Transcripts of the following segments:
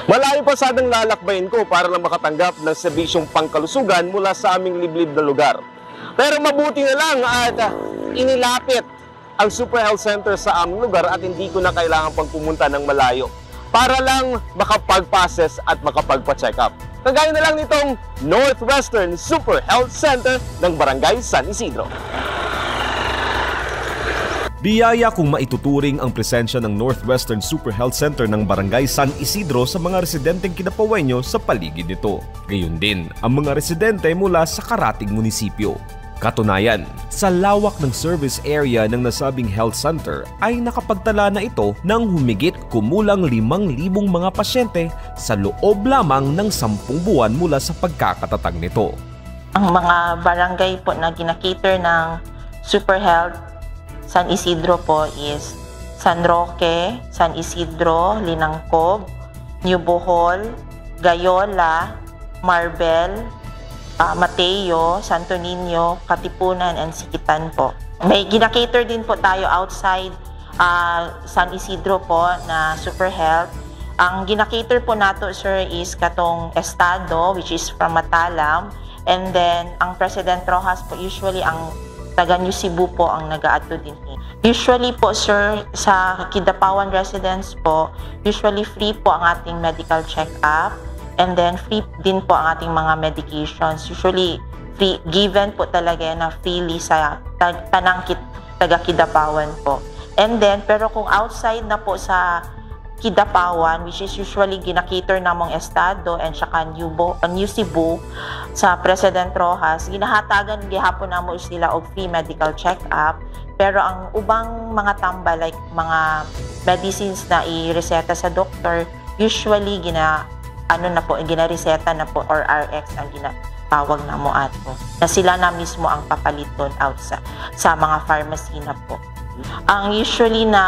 Malayo pa sanang lalakbayin ko para lang makatanggap ng serbisyong pangkalusugan mula sa aming liblib na lugar. Pero mabuti na lang at inilapit ang Super Health Center sa aming lugar at hindi ko na kailangan pang pumunta ng malayo para lang makapag-passes at makapagpa-check up. Kagaya na lang nitong Northwestern Super Health Center ng Barangay San Isidro. Biyaya kung maituturing ang presensya ng Northwestern Super Health Center ng Barangay San Isidro sa mga residenteng Kidapaweño sa paligid nito. Gayon din ang mga residente mula sa karating munisipyo. Katunayan, sa lawak ng service area ng nasabing health center ay nakapagtala na ito ng humigit kumulang 5,000 mga pasyente sa loob lamang ng 10 buwan mula sa pagkakatatag nito. Ang mga barangay po na ginakater ng Super Health San Isidro po is San Roque, San Isidro, Linangcob, New Bohol, Gayola, Marbel, Mateo, Santo Niño, Katipunan, and Sikitan po. May ginakater din po tayo outside San Isidro po na Super Health. Ang ginakater po nato, sir, is katong Estado, which is from Matalam, and then ang President Roxas po usually ang taga New Cebu po ang nag-aato din. Usually po, sir, sa Kidapawan residents po, usually free po ang ating medical check-up, and then free din po ang ating mga medications. Usually free, given po talaga na freely sa tanang taga Kidapawan po. And then, pero kung outside na po sa Kidapawan, which is usually ginakater namong Estado and saka New Cebu sa President Roxas, ginahatagan gihapon namo sila og free medical check-up. Pero ang ubang mga tamba like mga medicines na i-reseta sa doktor, usually ginareseta na po or RX ang ginatawag namo ato. Na sila na mismo ang papaliton out sa mga pharmacy na po. Ang usually na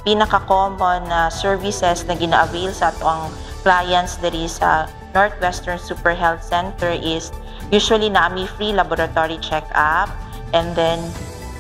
pinaka-common na services na gina-avail sa atong clients diri sa Northwestern Super Health Center is usually naami free laboratory check-up, and then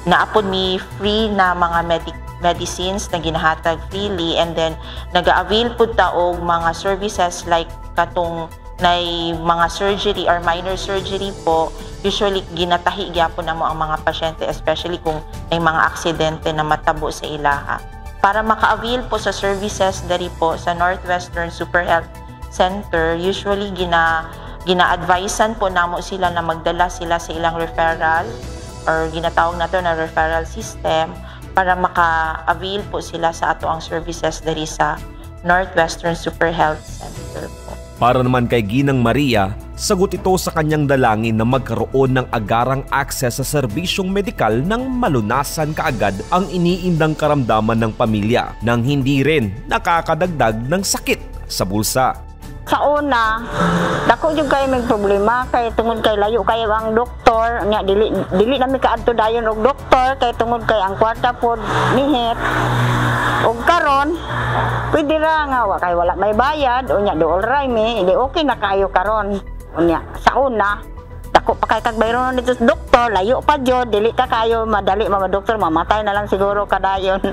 naapod mi free na mga medicines na ginahatag freely, and then nag-avail pud ta og mga services like katong nay mga surgery or minor surgery po. Usually ginatahi gyapon namo ang mga pasyente, especially kung may mga aksidente na matabo sa ilaha. Para maka-avail po sa services dari po sa Northwestern Super Health Center, usually gina-advisean po namo sila na magdala sila sa ilang referral or ginatawag nato na referral system para maka-avail po sila sa ato ang services dari sa Northwestern Super Health Center po. Para naman kay Ginang Maria, sagot ito sa kanyang dalangin na magkaroon ng agarang akses sa serbisyong medikal nang malunasan kaagad ang iniindang karamdaman ng pamilya nang hindi rin nakakadagdag ng sakit sa bulsa. Sa una, dako jud kay may problema kay tungod kay layo kayo ang doktor, nya dili na mi kaadto dayon og doktor kay tungod kay ang kwarta pod nihit. Og karon, pwede ra nga kay wala may bayad unya dool ray mi, di okay na kayo karon. Unya sa una, dako pa kay kag bayron dito sa doktor, layo pa jud, dili ka kayo madali doktor, mamatay na lang siguro kadayon.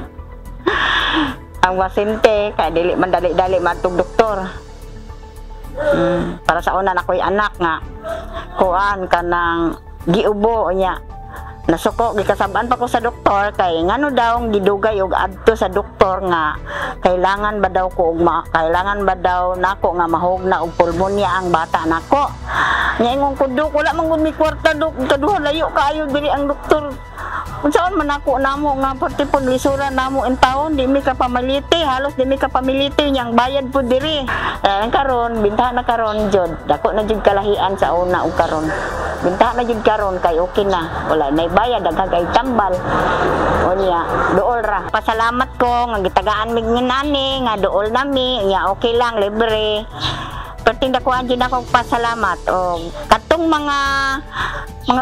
Ang pasyente kay dili man dali-dali matug doktor. Para sa una nakoy anak nga kuan kanang giubo nya nasuko gikasab-an pa ko sa doktor kay ngano daw gidugay og adto sa doktor nga kailangan ba daw kailangan ba daw nako nga mahugna og pulmonya ang bata nako. Nya ingon ko dok wala man gud mi kwarta dok kaduha layo kaayo diri ang doktor. Unsaon man ako namo nga portipon lisura namo in taon di mi ka pamalite halos di mi ka pamilite nyang bayad pud diri. Karon bintaha na karon jud dako na jud kalahian sa una ug karon. Bintaha na jud karon kay okay na. Wala nay bayad daghang kay tambal. Unya dool ra. Pasalamat ko nga gitagaan mig nani nga dool nami nya okay lang libre. Perting dakuan jud ako pasalamat o katong mga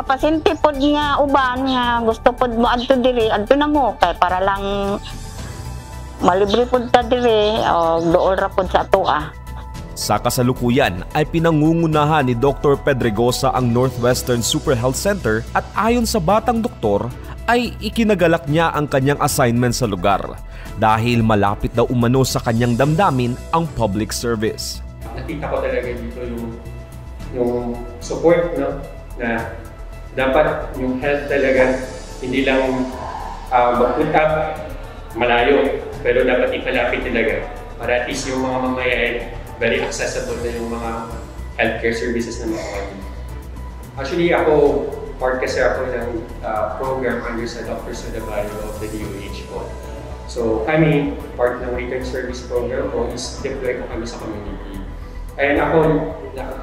pasyente pod nga uban nga gusto pod mo adto diri adto na mo kay para lang malibre pod ta diri o dool ra pod sa atoa. Sa kasalukuyan ay pinangungunahan ni Dr. Pedregosa ang Northwestern Super Health Center at ayon sa batang doktor ay ikinagalak niya ang kanyang assignment sa lugar dahil malapit daw umano sa kanyang damdamin ang public service. Nakita ko talaga dito yung support, no, na dapat yung health talaga hindi lang mag-put up malayo, pero dapat ipalapit talaga para at least yung mga mamayain very accessible na yung mga healthcare services na mga. Actually, part kasi ako ng program under sa Dr. Sodabayo of the DOH po. So kami, part ng return service program po is deploy ko kami sa community. And ako,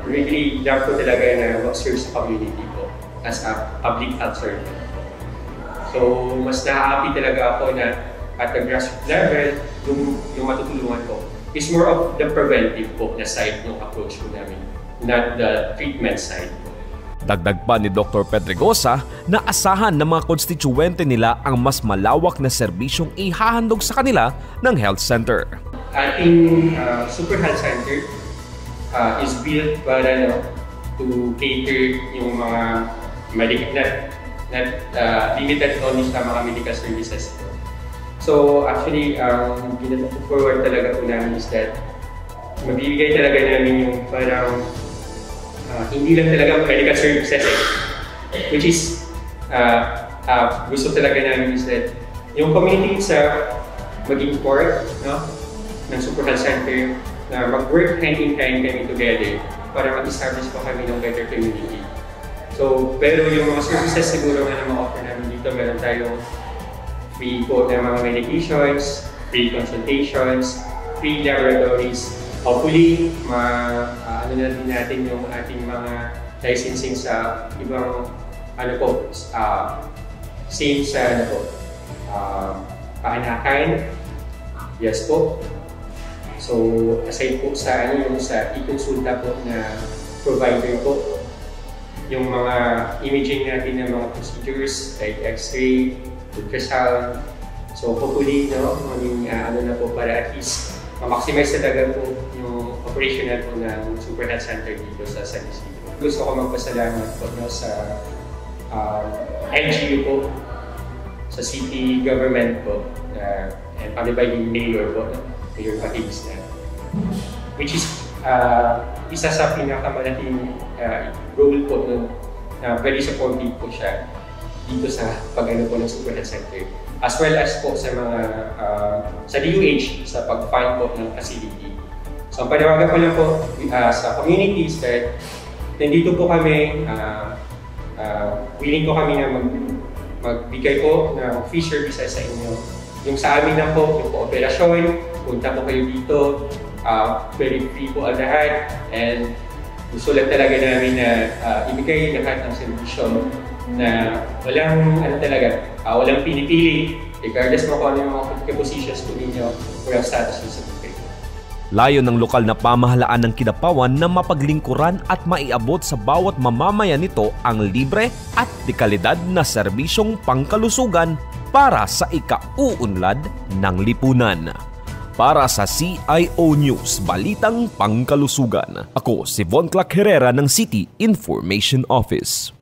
really love ko talaga na mag-serve sa community po as a public health servant. So mas na-happy talaga ako na at the grassroots level, yung matutulungan ko is more of the preventive po na side ng approach ko namin, not the treatment side. Dagdag pa ni Dr. Pedregosa na asahan ng mga konstituwente nila ang mas malawak na serbisyong ihahandog sa kanila ng health center. Ating Super Health Center is built para to cater yung mga limited only sa mga medical services. So actually, forward talaga po namin is that magbibigay talaga namin yung parang hindi lang talaga medical services which is gusto talaga namin is that yung community itself maging part, no, ng Super Health Center na mag-work hand in hand kami together para mag-establish po kami ng better community. So, pero yung mga services siguro nga na ma-offer namin dito, meron tayong free po na mga medications, free consultations, free laboratories. Hopefully, ano na din natin yung ating mga licensing sa ibang same sa paanakan. Yes po. So, aside po sa yung sa e-consulta po na provider po, yung mga imaging natin ng mga procedures like X-ray, ultrasound. So hopefully, maging na po para at least ma-maximize talaga po yung operational po ng Super Health Center dito sa San Isidro. Gusto ko magpasalamat po sa LGU po, sa city government po, and pag-ibay yung mayor po, Mayor Patis na, which is isa sa pinakamalaking role po na very supportive po siya dito sa pag-ano po ng Super Health Center. As well as po sa mga sa DOH sa pag-fund po ng facility. So ang panawagan ko lang po sa communities that nandito po kami, willing po kami na magbigay po ng free services sa inyo. Yung sa amin na po, yung kooperasyon, punta po kayo dito, very free po ang lahat, and gusto lang talaga namin na ibigay lahat ng servisyo na walang walang pinipili, regardless mo kung ano yung mga positions po ninyo o yung status nyo sa buhay. Layo ng lokal na pamahalaan ng Kidapawan na mapaglingkuran at maiabot sa bawat mamamayan nito ang libre at dekalidad na serbisyong pangkalusugan para sa ikauunlad ng lipunan. Para sa CIO News, Balitang Pangkalusugan, ako si Von Clark Herrera ng City Information Office.